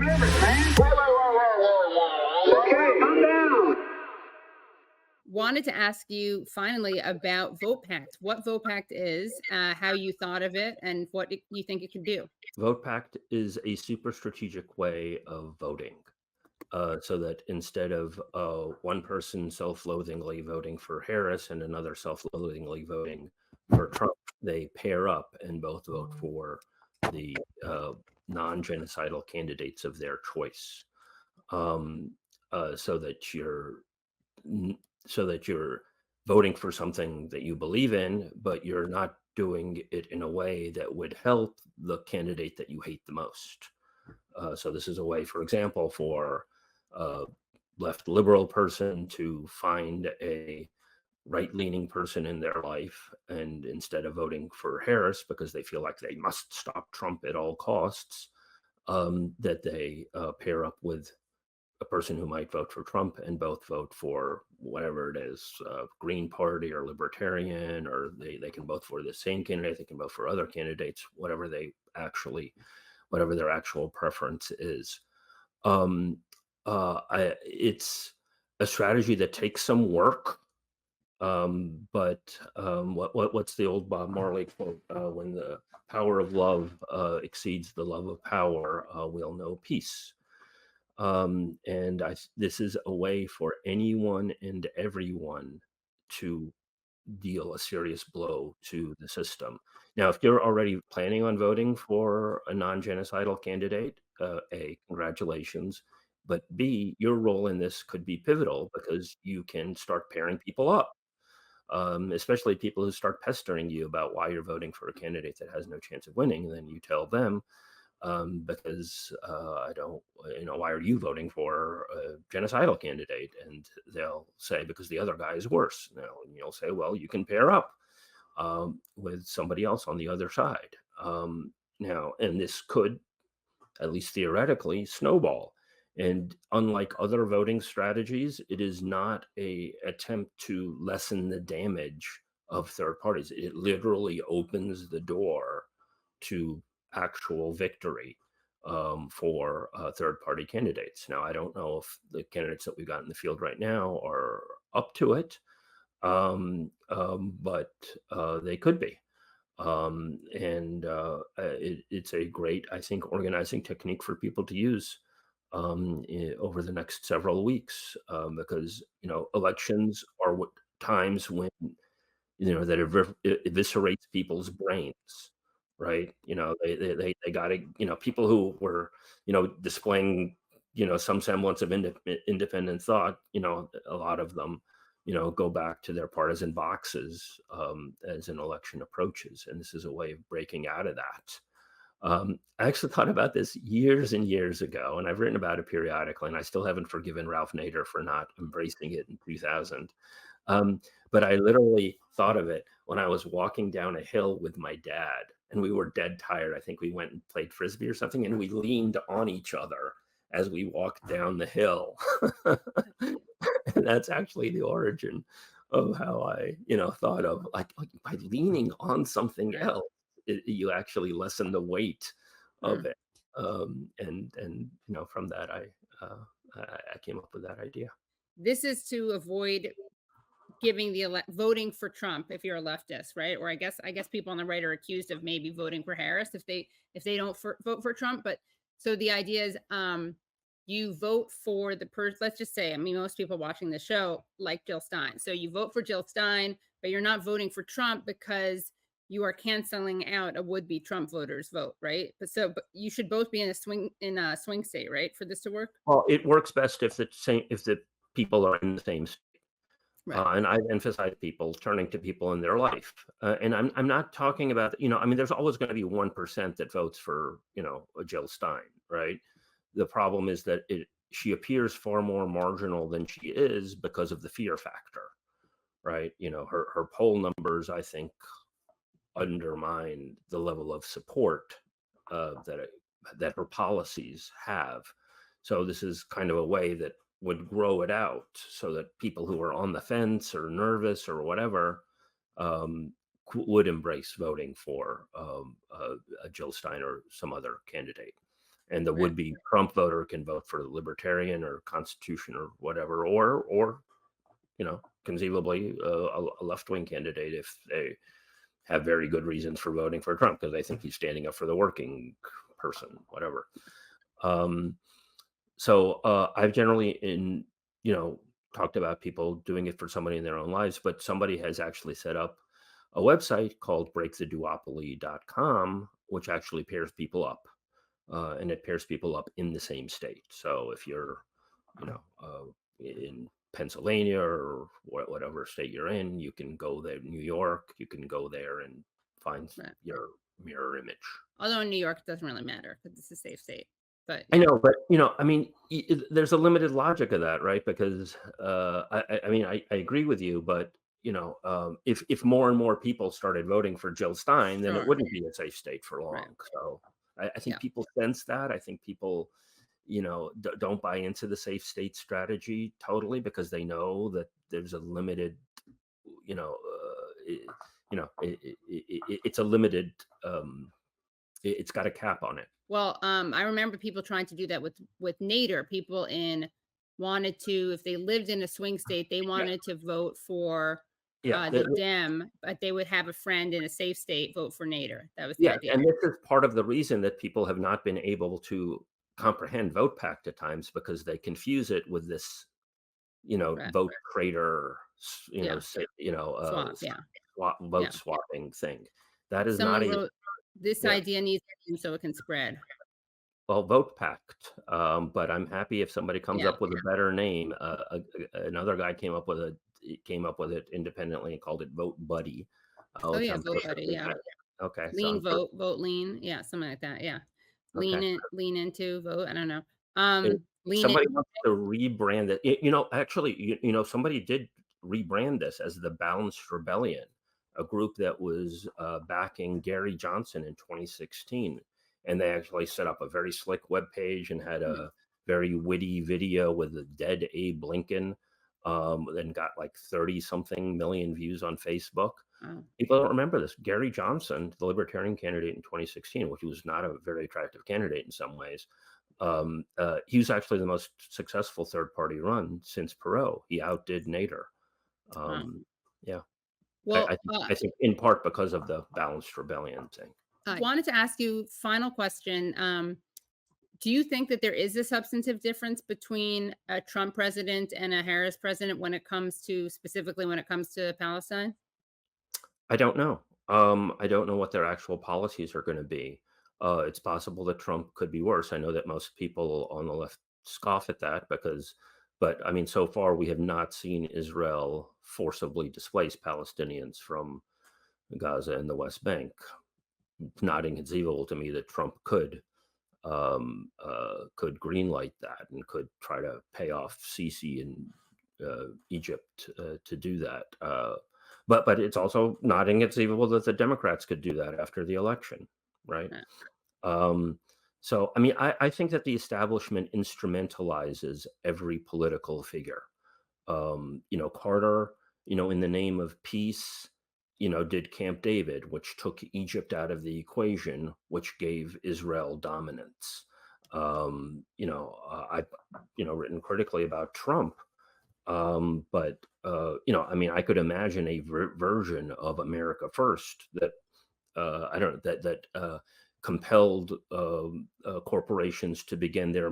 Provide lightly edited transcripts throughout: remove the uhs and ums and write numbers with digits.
Okay, calm down. Wanted to ask you finally about Vote Pact, what Vote Pact is, how you thought of it, and what you think it can do. Votepact is a super strategic way of voting. So that instead of one person self-loathingly voting for Harris and another self-loathingly voting for Trump, they pair up and both vote for the non-genocidal candidates of their choice, um, so that you're voting for something that you believe in, but you're not doing it in a way that would help the candidate that you hate the most. So this is a way, for example, for a left liberal person to find a right-leaning person in their life, and instead of voting for Harris because they feel like they must stop Trump at all costs, that they pair up with a person who might vote for Trump and both vote for whatever it is, Green Party or Libertarian, or they can vote for the same candidate, they can vote for other candidates, whatever their actual preference is. It's a strategy that takes some work, but what's the old Bob Marley quote? When the power of love exceeds the love of power, we'll know peace. And this is a way for anyone and everyone to deal a serious blow to the system. Now, if you're already planning on voting for a non-genocidal candidate, A, congratulations, but B, your role in this could be pivotal because you can start pairing people up, especially people who start pestering you about why you're voting for a candidate that has no chance of winning. Then you tell them, because I don't, why are you voting for a genocidal candidate? And they'll say, because the other guy is worse. And you'll say, well, you can pair up with somebody else on the other side. Now, and this could, at least theoretically, snowball. And unlike other voting strategies, it is not a attempt to lessen the damage of third parties. It literally opens the door to actual victory for third-party candidates. Now, I don't know if the candidates that we've got in the field right now are up to it, but they could be. It's a great, I think, organizing technique for people to use over the next several weeks, because elections are times when that eviscerates people's brains, right? They got to, people who were displaying some semblance of independent thought, a lot of them go back to their partisan boxes as an election approaches, and this is a way of breaking out of that. I actually thought about this years and years ago, and I've written about it periodically, and I still haven't forgiven Ralph Nader for not embracing it in 2000. But I literally thought of it when I was walking down a hill with my dad, and we were dead tired. I think we went and played Frisbee or something, and we leaned on each other as we walked down the hill. And that's actually the origin of how I, thought of like by leaning on something else, you actually lessen the weight of it. And from that, I came up with that idea. This is to avoid giving voting for Trump if you're a leftist, right? Or I guess people on the right are accused of maybe voting for Harris if they don't vote for Trump. But so the idea is, you vote for the person. Let's just say, I mean, most people watching the show like Jill Stein, so you vote for Jill Stein, but you're not voting for Trump because you are canceling out a would-be Trump voters' vote, right? But you should both be in a swing state, right, for this to work. Well, it works best if the people are in the same state. Right. And I emphasize people turning to people in their life. And I'm not talking about, I mean, there's always going to be 1% that votes for, a Jill Stein, right? The problem is that she appears far more marginal than she is because of the fear factor, right? Her poll numbers, I think, undermine the level of support that her policies have. So this is kind of a way that would grow it out so that people who are on the fence or nervous or whatever would embrace voting for a Jill Stein or some other candidate. and the Right. would-be Trump voter can vote for the Libertarian or Constitution or whatever, or conceivably a left-wing candidate if they have very good reasons for voting for Trump because they think he's standing up for the working person, whatever. So I've generally talked about people doing it for somebody in their own lives, but somebody has actually set up a website called breaktheduopoly.com, which actually pairs people up. And it pairs people up in the same state. So if you're, in Pennsylvania or whatever state you're in, you can go there. New York, you can go there and find Right. your mirror image. Although in New York, it doesn't really matter because it's a safe state. But I know, but I mean, there's a limited logic of that, right? Because I agree with you, but if more and more people started voting for Jill Stein, then it Sure. wouldn't be a safe state for long. Right. So I think Yeah. people sense that. I think people, don't buy into the safe state strategy totally because they know that there's a limited, it's a limited. It's got a cap on it. Well, I remember people trying to do that with Nader. People wanted to, if they lived in a swing state, they wanted to vote for Yeah, the Dem, but they would have a friend in a safe state vote for Nader. That was the yeah, idea. and this is part of the reason that people have not been able to comprehend Vote Pact at times because they confuse it with this, Right. vote trader, Yeah. Swap. Yeah. vote Yeah. swapping thing. That is not Someone a wrote, this yeah. idea needs to so it can spread. Well, Vote Pact, but I'm happy if somebody comes Yeah. up with a better name. Another guy came up with it independently and called it Vote Buddy. Oh Which yeah, I'm Vote Buddy. perfectly Yeah. fine. Okay, so Lean vote, vote lean. Yeah, something like that. Yeah. okay. Lean into vote. I don't know. If Lean in. somebody wants to rebrand it, actually, somebody did rebrand this as the Balanced Rebellion, a group that was backing Gary Johnson in 2016, and they actually set up a very slick web page and had a very witty video with the dead Abe Lincoln, and got like 30 something million views on Facebook. Oh, People don't remember this. Gary Johnson, the Libertarian candidate in 2016, which was not a very attractive candidate in some ways, he was actually the most successful third party run since Perot. He outdid Nader. wow. Yeah, Well, I think in part because of the Balanced Rebellion thing. I wanted to ask you final question. Do you think that there is a substantive difference between a Trump president and a Harris president specifically when it comes to Palestine? I don't know. I don't know what their actual policies are going to be. It's possible that Trump could be worse. I know that most people on the left scoff at that but I mean, so far we have not seen Israel forcibly displace Palestinians from Gaza and the West Bank. It's not inconceivable to me that Trump could greenlight that and could try to pay off Sisi and Egypt to do that. But it's also not inconceivable that the Democrats could do that after the election, right? So, I mean, I think that the establishment instrumentalizes every political figure. Carter, in the name of peace, did Camp David, which took Egypt out of the equation, which gave Israel dominance. I've, written critically about Trump, but I mean, I could imagine a version of America First that I don't know that compelled corporations to begin their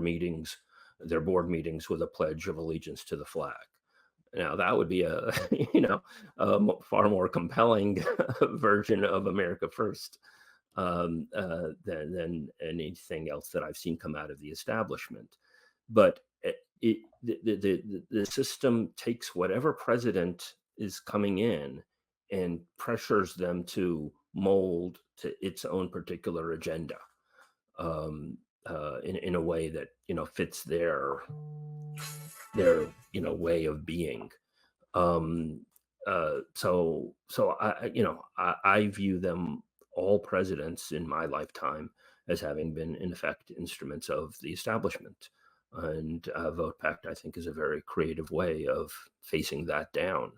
board meetings with a pledge of allegiance to the flag. Now that would be a far more compelling version of America First than anything else that I've seen come out of the establishment. But the system takes whatever president is coming in and pressures them to mold to its own particular agenda in a way that fits their way of being. So I view them, all presidents in my lifetime, as having been in effect instruments of the establishment. And Vote Pact, I think, is a very creative way of facing that down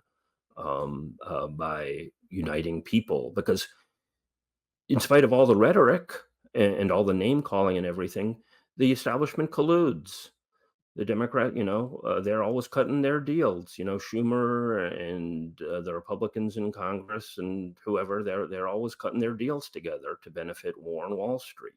by uniting people. Because in spite of all the rhetoric and all the name calling and everything, The establishment colludes. The Democrat, they're always cutting their deals. Schumer and the Republicans in Congress and whoever, they're always cutting their deals together to benefit war on Wall Street.